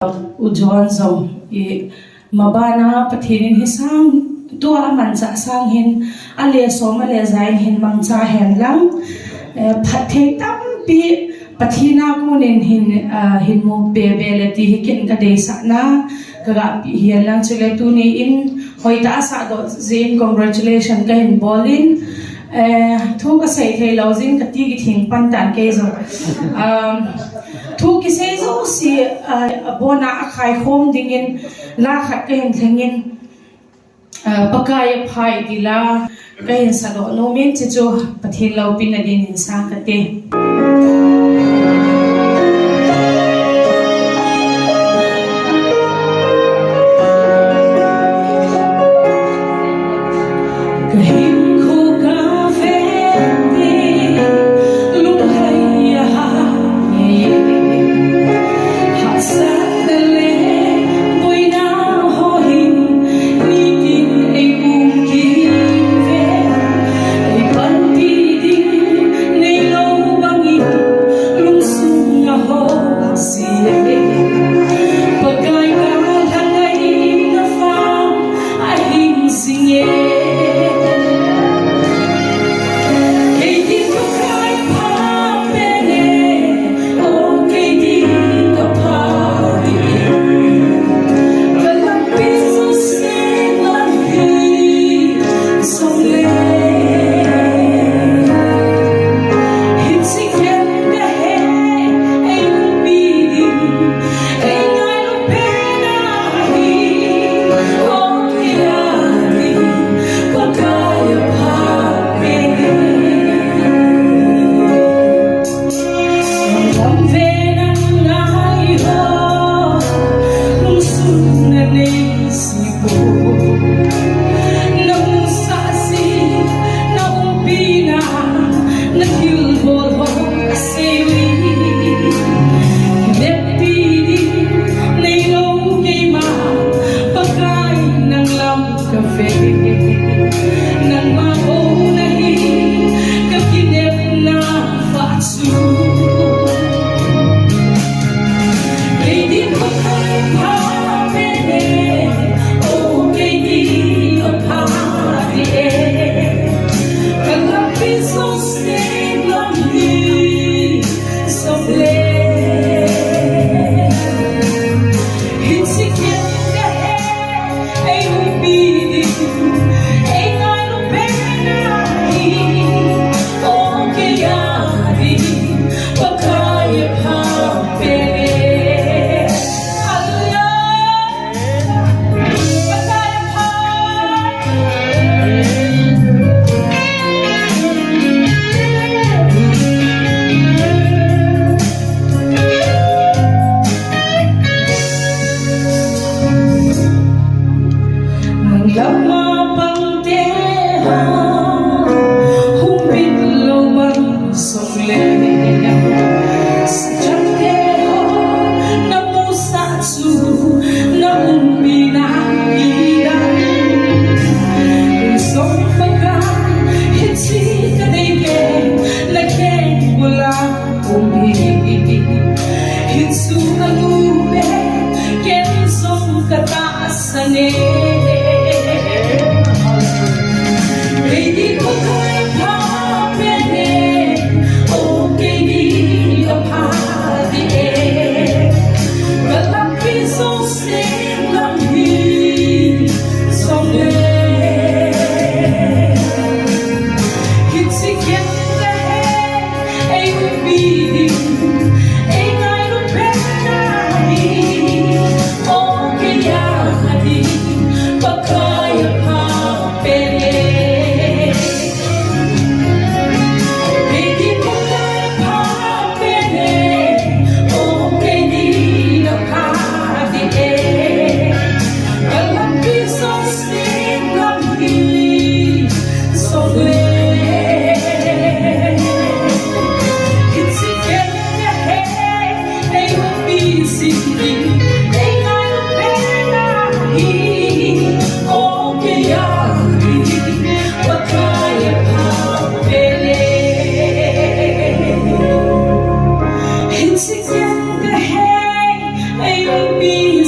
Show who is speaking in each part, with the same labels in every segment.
Speaker 1: ujon zong I mabana pathinin hi sang tua mancha sang hin ale som ale zain hin mangcha hen lang phathei tam pi pathina kunin hin mo be beleti hikin ka de sa na kaga hian lang chule tu ni in hoita sa do zin congratulations ka hin bolin thu ka sei thei lo zin ka ti ki thing pan tan ke zo thu ki sei zo si bona akhai khom dingin la khat ka hin thlengin pakaya phai dila ka hin sa do no min che chu pathin lo pin adin hin sa ka te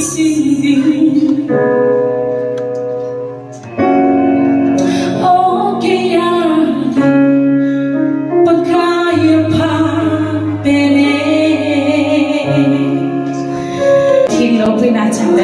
Speaker 1: singing. Oh, kayagi pagkaya pa pene. Tino pinachang